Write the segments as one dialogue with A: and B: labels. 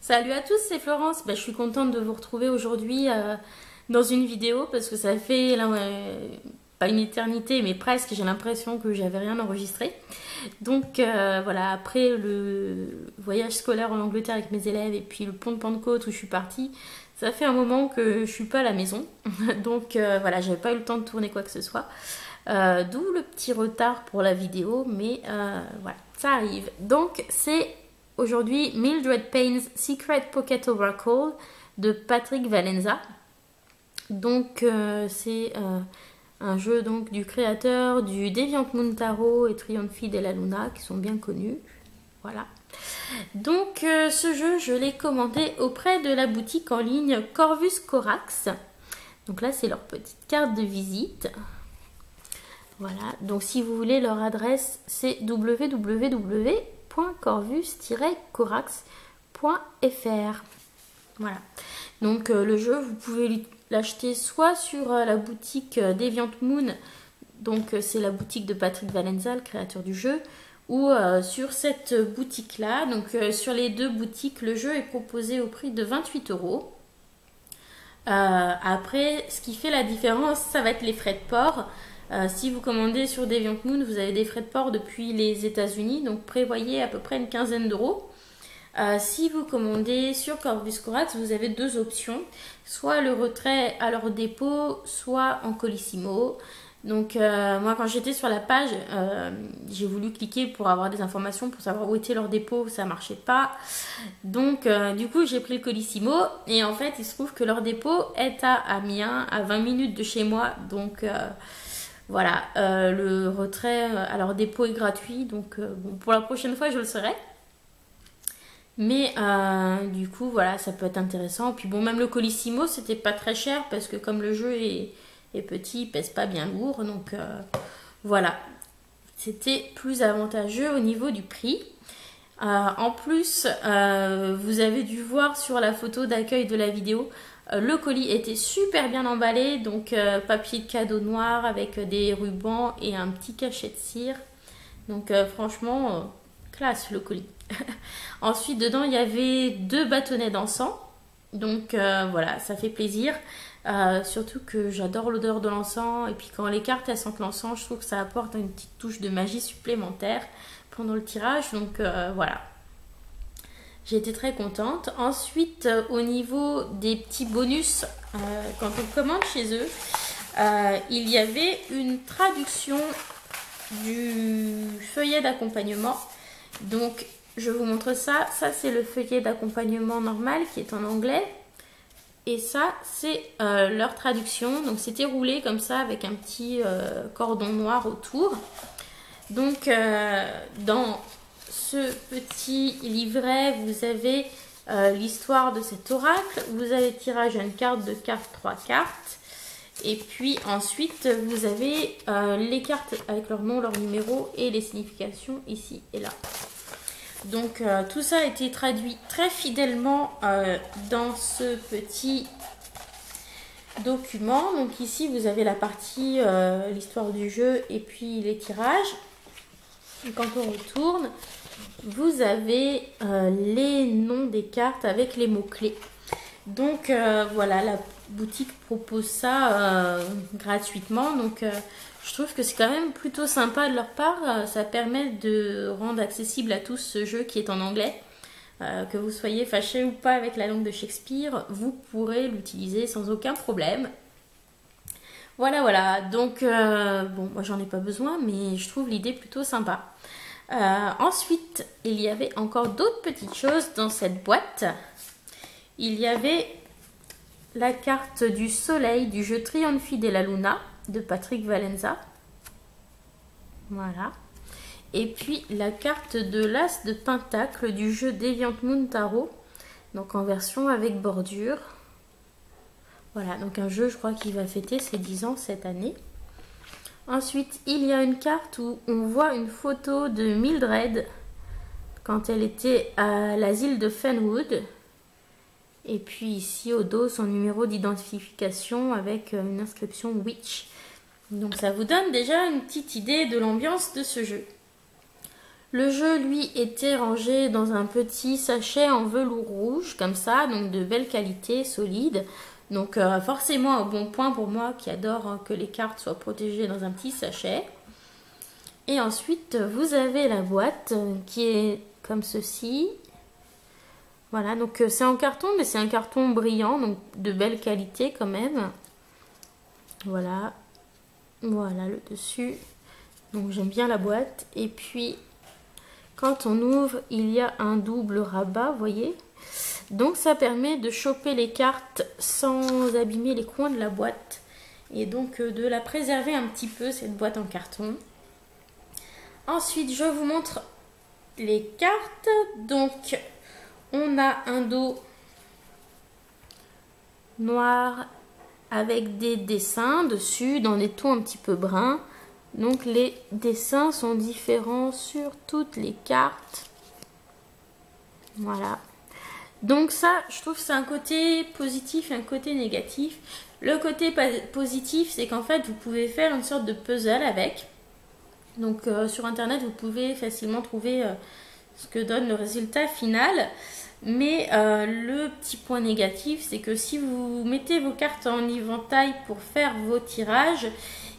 A: Salut à tous, c'est Florence. Je suis contente de vous retrouver aujourd'hui dans une vidéo parce que ça fait pas une éternité mais presque, j'ai l'impression que j'avais rien enregistré. Donc voilà, après le voyage scolaire en Angleterre avec mes élèves et puis le pont de Pentecôte où je suis partie, ça fait un moment que je suis pas à la maison. Donc voilà, j'avais pas eu le temps de tourner quoi que ce soit. D'où le petit retard pour la vidéo, mais voilà, ça arrive. Donc c'est aujourd'hui Mildred Payne's Secret Pocket Oracle de Patrick Valenza. Donc c'est un jeu donc du créateur du Deviant Moon Tarot et Trionfi della Luna qui sont bien connus. Voilà. Donc ce jeu, je l'ai commandé auprès de la boutique en ligne Corvus Corax. Donc là, c'est leur petite carte de visite. Voilà, donc si vous voulez leur adresse, c'est www.corvus-corax.fr. Voilà, donc le jeu, vous pouvez l'acheter soit sur la boutique Deviant Moon, donc c'est la boutique de Patrick Valenza, le créateur du jeu, ou sur cette boutique-là. Donc sur les deux boutiques, le jeu est proposé au prix de 28 €. Après, ce qui fait la différence, ça va être les frais de port. Si vous commandez sur Deviant Moon, vous avez des frais de port depuis les États-Unis, donc prévoyez à peu près une quinzaine d'euros. Si vous commandez sur Corvus Corax, vous avez deux options, soit le retrait à leur dépôt, soit en colissimo. Donc moi quand j'étais sur la page, j'ai voulu cliquer pour avoir des informations, pour savoir où était leur dépôt, ça marchait pas. Donc du coup j'ai pris le colissimo et en fait il se trouve que leur dépôt est à Amiens, à 20 minutes de chez moi. Donc voilà, le retrait à leur dépôt est gratuit, donc bon, pour la prochaine fois je le serai. Mais du coup voilà, ça peut être intéressant. Puis bon, même le colissimo c'était pas très cher parce que comme le jeu est petit, il pèse pas bien lourd, donc voilà, c'était plus avantageux au niveau du prix. En plus, vous avez dû voir sur la photo d'accueil de la vidéo, le colis était super bien emballé, donc papier de cadeau noir avec des rubans et un petit cachet de cire. Donc franchement, classe le colis. Ensuite, dedans, il y avait 2 bâtonnets d'encens. Donc voilà, ça fait plaisir. Surtout que j'adore l'odeur de l'encens. Et puis quand les cartes elles sentent l'encens, je trouve que ça apporte une petite touche de magie supplémentaire pendant le tirage. Donc voilà. J'ai été très contente. Ensuite, au niveau des petits bonus, quand on commande chez eux, il y avait une traduction du feuillet d'accompagnement. Donc, je vous montre ça. Ça, c'est le feuillet d'accompagnement normal qui est en anglais. Et ça, c'est leur traduction. Donc, c'était roulé comme ça avec un petit cordon noir autour. Donc, dans ce petit livret, vous avez l'histoire de cet oracle. Vous avez tirage à une carte, 3 cartes. Et puis ensuite, vous avez les cartes avec leur nom, leur numéro et les significations ici et là. Donc tout ça a été traduit très fidèlement dans ce petit document. Donc ici, vous avez la partie, l'histoire du jeu et puis les tirages. Et quand on retourne, vous avez les noms des cartes avec les mots-clés. Donc voilà, la boutique propose ça gratuitement. Donc je trouve que c'est quand même plutôt sympa de leur part. Ça permet de rendre accessible à tous ce jeu qui est en anglais. Que vous soyez fâché ou pas avec la langue de Shakespeare, vous pourrez l'utiliser sans aucun problème. Voilà, voilà. Donc bon, moi j'en ai pas besoin, mais je trouve l'idée plutôt sympa. Ensuite, il y avait encore d'autres petites choses dans cette boîte. Il y avait la carte du soleil du jeu Trionfi della Luna de Patrick Valenza. Voilà. Et puis la carte de l'as de pentacle du jeu Deviant Moon Tarot. Donc en version avec bordure. Voilà, donc un jeu, je crois, qui va fêter ses 10 ans cette année. Ensuite, il y a une carte où on voit une photo de Mildred quand elle était à l'asile de Fenwood. Et puis ici au dos, son numéro d'identification avec une inscription Witch. Donc ça vous donne déjà une petite idée de l'ambiance de ce jeu. Le jeu, lui, était rangé dans un petit sachet en velours rouge, comme ça, donc de belle qualité, solide. Donc forcément un bon point pour moi qui adore que les cartes soient protégées dans un petit sachet. Et ensuite, vous avez la boîte qui est comme ceci. Voilà, donc c'est en carton, mais c'est un carton brillant, donc de belle qualité quand même. Voilà, voilà le dessus. Donc j'aime bien la boîte. Et puis, quand on ouvre, il y a un double rabat, vous voyez. Donc ça permet de choper les cartes sans abîmer les coins de la boîte. Et donc de la préserver un petit peu, cette boîte en carton. Ensuite, je vous montre les cartes. Donc, on a un dos noir avec des dessins dessus dans des tons un petit peu bruns. Donc, les dessins sont différents sur toutes les cartes. Voilà. Donc ça, je trouve que c'est un côté positif et un côté négatif. Le côté positif, c'est qu'en fait, vous pouvez faire une sorte de puzzle avec. Donc sur internet, vous pouvez facilement trouver ce que donne le résultat final. Mais le petit point négatif, c'est que si vous mettez vos cartes en éventail pour faire vos tirages,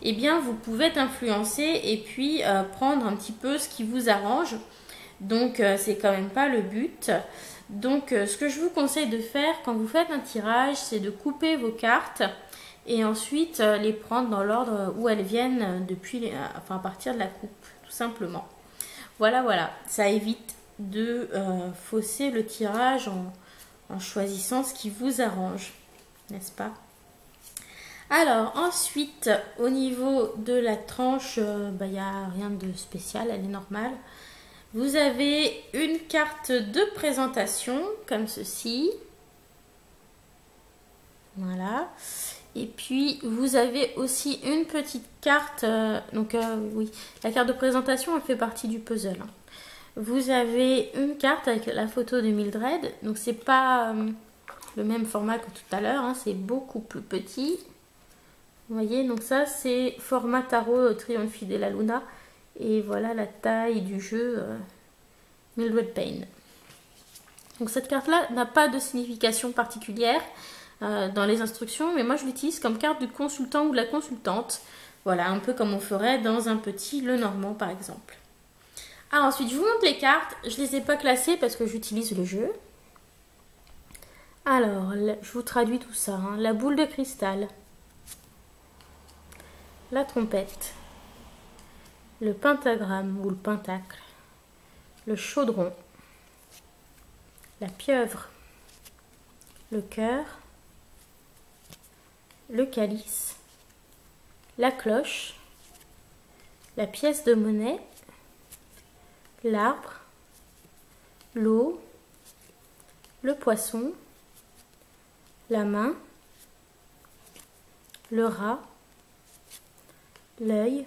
A: eh bien vous pouvez être influencé et puis prendre un petit peu ce qui vous arrange. Donc c'est quand même pas le but. Donc ce que je vous conseille de faire quand vous faites un tirage, c'est de couper vos cartes et ensuite les prendre dans l'ordre où elles viennent depuis enfin à partir de la coupe, tout simplement. Voilà, voilà, ça évite de fausser le tirage en choisissant ce qui vous arrange, n'est-ce pas? Alors ensuite, au niveau de la tranche, il n'y a rien de spécial, elle est normale. Vous avez une carte de présentation, comme ceci. Voilà. Et puis, vous avez aussi une petite carte. Oui, la carte de présentation, elle fait partie du puzzle. Hein. Vous avez une carte avec la photo de Mildred. Donc, c'est pas le même format que tout à l'heure. Hein, c'est beaucoup plus petit. Vous voyez, donc ça, c'est format tarot Triomphe de la Luna. Et voilà la taille du jeu Mildred Payne. Donc, cette carte-là n'a pas de signification particulière dans les instructions, mais moi je l'utilise comme carte du consultant ou de la consultante. Voilà, un peu comme on ferait dans un petit Lenormand par exemple. Ah, ensuite je vous montre les cartes, je ne les ai pas classées parce que j'utilise le jeu. Alors, je vous traduis tout ça. Hein. La boule de cristal, la trompette, le pentagramme ou le pentacle, le chaudron, la pieuvre, le cœur, le calice, la cloche, la pièce de monnaie, l'arbre, l'eau, le poisson, la main, le rat, l'œil,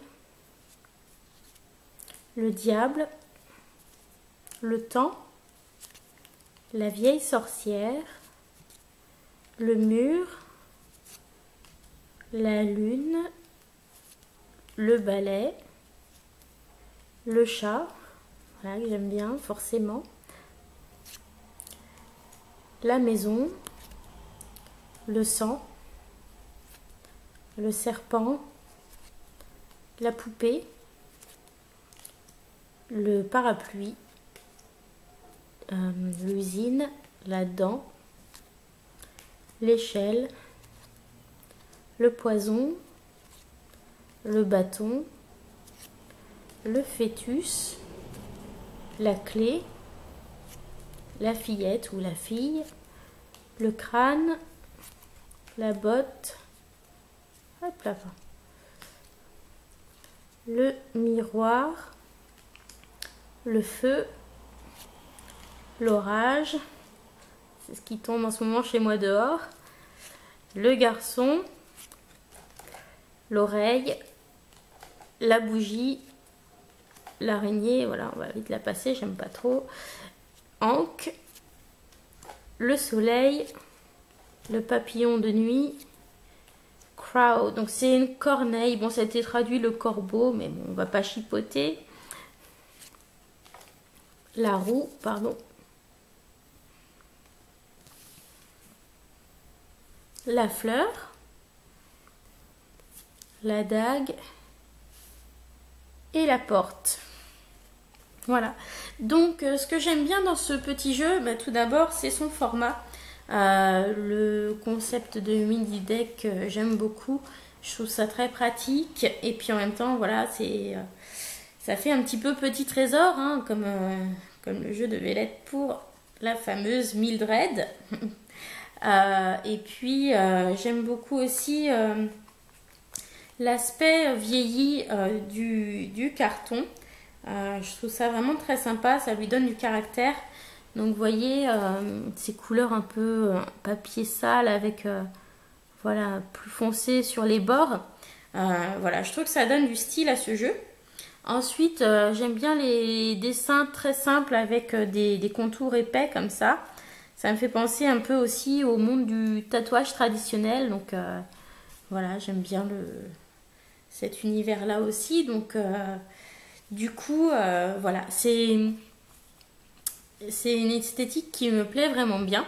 A: le diable, le temps, la vieille sorcière, le mur, la lune, le balai, le chat, voilà que j'aime bien forcément, la maison, le sang, le serpent, la poupée, le parapluie, l'usine, la dent, l'échelle, le poison, le bâton, le fœtus, la clé, la fillette ou la fille, le crâne, la botte, hop là, le miroir, le feu, l'orage, c'est ce qui tombe en ce moment chez moi dehors, le garçon, l'oreille, la bougie, l'araignée, voilà, on va vite la passer, j'aime pas trop, Ankh, le soleil, le papillon de nuit, crow, donc c'est une corneille, bon ça a été traduit le corbeau, mais bon, on va pas chipoter, la roue, pardon, la fleur, la dague et la porte. Voilà. Donc ce que j'aime bien dans ce petit jeu, bah, tout d'abord c'est son format. Le concept de mini deck, j'aime beaucoup. Je trouve ça très pratique. Et puis en même temps, voilà, ça fait un petit peu petit trésor, hein, comme le jeu devait l'être pour la fameuse Mildred. Et puis j'aime beaucoup aussi l'aspect vieilli du carton. Je trouve ça vraiment très sympa, ça lui donne du caractère. Donc vous voyez ces couleurs un peu papier sale avec voilà, plus foncé sur les bords. Voilà, je trouve que ça donne du style à ce jeu. Ensuite, j'aime bien les dessins très simples avec des contours épais comme ça. Ça me fait penser un peu aussi au monde du tatouage traditionnel. Donc voilà, j'aime bien cet univers-là aussi. Donc du coup, voilà, c'est une esthétique qui me plaît vraiment bien.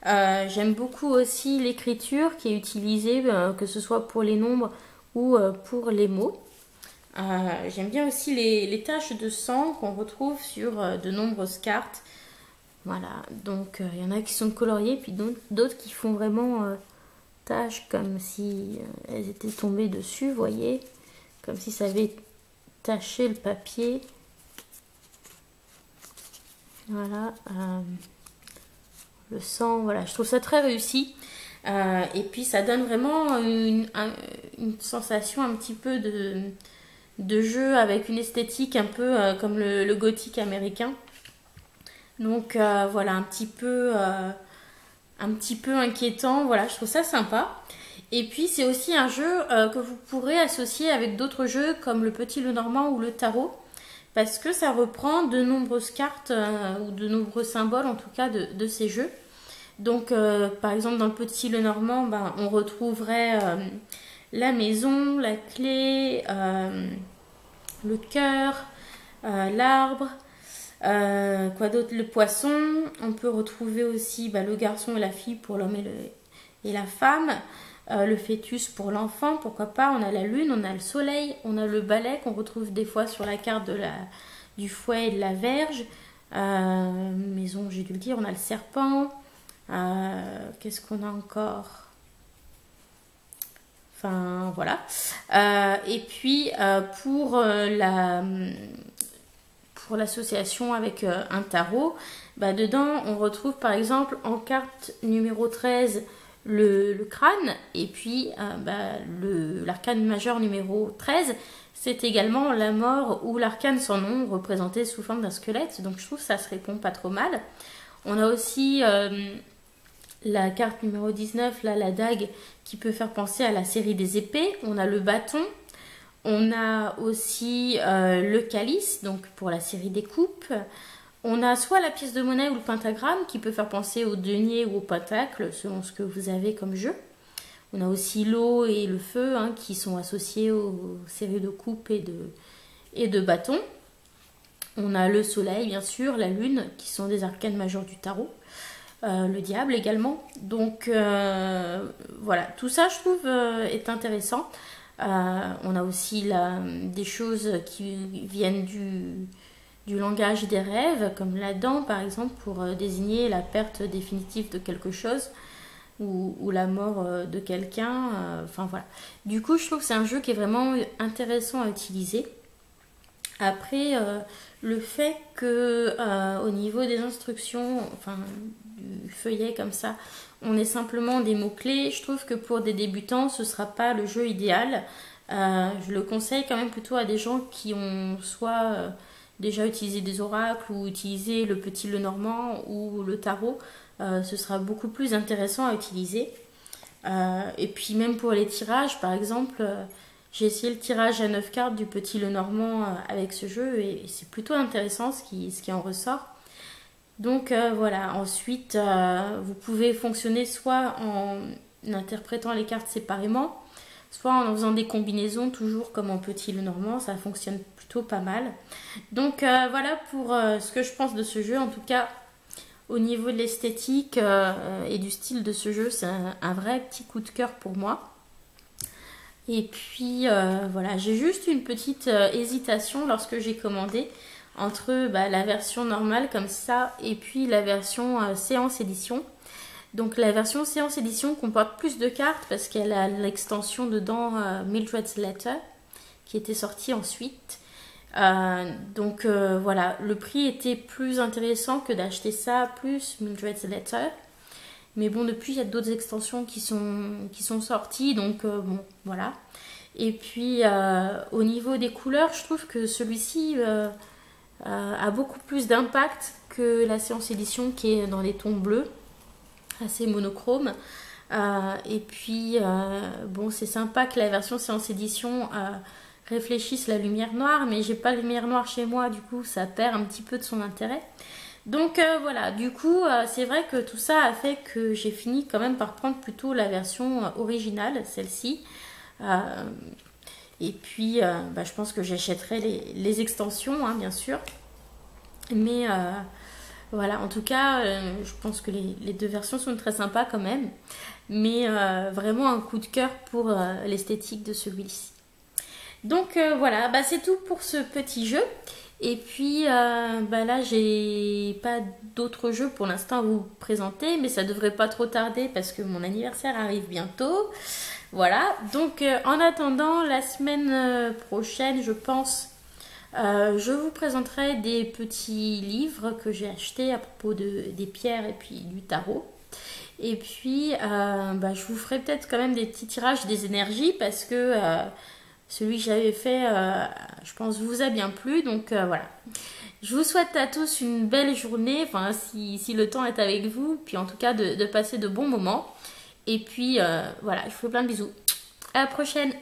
A: J'aime beaucoup aussi l'écriture qui est utilisée, que ce soit pour les nombres ou pour les mots. J'aime bien aussi les taches de sang qu'on retrouve sur de nombreuses cartes. Voilà, donc il y en a qui sont coloriées, puis d'autres qui font vraiment taches comme si elles étaient tombées dessus, vous voyez, comme si ça avait taché le papier. Voilà, le sang, voilà, je trouve ça très réussi. Et puis ça donne vraiment une sensation un petit peu de jeu avec une esthétique un peu comme le gothique américain. Donc voilà, un petit peu inquiétant, voilà, je trouve ça sympa. Et puis c'est aussi un jeu que vous pourrez associer avec d'autres jeux comme le Petit Lenormand ou le tarot, parce que ça reprend de nombreuses cartes ou de nombreux symboles en tout cas de ces jeux. Donc par exemple dans le Petit Lenormand, ben, on retrouverait la maison, la clé, le cœur, l'arbre. Quoi d'autre? Le poisson. On peut retrouver aussi le garçon et la fille pour l'homme et la femme. Le fœtus pour l'enfant, pourquoi pas. On a la lune, on a le soleil, on a le balai qu'on retrouve des fois sur la carte du fouet et de la verge. Maison, j'ai dû le dire, on a le serpent. Qu'est-ce qu'on a encore? Enfin voilà. Et puis pour l'association avec un tarot, dedans on retrouve par exemple en carte numéro 13 le crâne, et puis l'arcane majeur numéro 13 c'est également la mort ou l'arcane sans nom représenté sous forme d'un squelette. Donc je trouve que ça se répond pas trop mal. On a aussi la carte numéro 19, là, la dague, qui peut faire penser à la série des épées. On a le bâton. On a aussi le calice, donc pour la série des coupes. On a soit la pièce de monnaie ou le pentagramme, qui peut faire penser au denier ou au pentacle, selon ce que vous avez comme jeu. On a aussi l'eau et le feu, hein, qui sont associés aux séries de coupes et de bâtons. On a le soleil, bien sûr, la lune, qui sont des arcanes majeures du tarot. Le diable également. Donc voilà, tout ça je trouve est intéressant. On a aussi des choses qui viennent du langage des rêves, comme la dent par exemple, pour désigner la perte définitive de quelque chose ou la mort de quelqu'un. Enfin voilà. Du coup, je trouve que c'est un jeu qui est vraiment intéressant à utiliser. Après, le fait que au niveau des instructions, enfin du feuillet comme ça, on ait simplement des mots-clés, je trouve que pour des débutants, ce ne sera pas le jeu idéal. Je le conseille quand même plutôt à des gens qui ont soit déjà utilisé des oracles ou utilisé le Petit Lenormand ou le tarot. Ce sera beaucoup plus intéressant à utiliser. Et puis même pour les tirages, par exemple, j'ai essayé le tirage à 9 cartes du Petit Lenormand avec ce jeu et c'est plutôt intéressant ce qui en ressort. Donc voilà, ensuite vous pouvez fonctionner soit en interprétant les cartes séparément, soit en faisant des combinaisons, toujours comme en petit le normand, ça fonctionne plutôt pas mal. Donc voilà pour ce que je pense de ce jeu. En tout cas, au niveau de l'esthétique et du style de ce jeu, c'est un vrai petit coup de cœur pour moi. Et puis voilà, j'ai juste une petite hésitation lorsque j'ai commandé entre la version normale comme ça et puis la version séance édition. Donc la version séance édition comporte plus de cartes parce qu'elle a l'extension dedans Mildred's Letter qui était sortie ensuite. Donc voilà, le prix était plus intéressant que d'acheter ça plus Mildred's Letter. Mais bon, depuis, il y a d'autres extensions qui sont sorties, donc bon, voilà. Et puis, au niveau des couleurs, je trouve que celui-ci a beaucoup plus d'impact que la séance édition qui est dans les tons bleus, assez monochrome. Et puis, bon, c'est sympa que la version séance édition réfléchisse la lumière noire, mais j'ai pas la lumière noire chez moi, du coup, ça perd un petit peu de son intérêt. Donc voilà, du coup, c'est vrai que tout ça a fait que j'ai fini quand même par prendre plutôt la version originale, celle-ci. Et puis, je pense que j'achèterai les extensions, hein, bien sûr. Mais voilà, en tout cas, je pense que les deux versions sont très sympas quand même. Mais vraiment un coup de cœur pour l'esthétique de celui-ci. Donc voilà, c'est tout pour ce petit jeu. Et puis là, j'ai pas d'autres jeux pour l'instant à vous présenter, mais ça devrait pas trop tarder parce que mon anniversaire arrive bientôt. Voilà, donc en attendant, la semaine prochaine, je pense, je vous présenterai des petits livres que j'ai achetés à propos des pierres et puis du tarot. Et puis, je vous ferai peut-être quand même des petits tirages des énergies parce que celui que j'avais fait, je pense, vous a bien plu. Donc voilà. Je vous souhaite à tous une belle journée, enfin si le temps est avec vous, puis en tout cas de passer de bons moments. Et puis voilà, je vous fais plein de bisous. À la prochaine!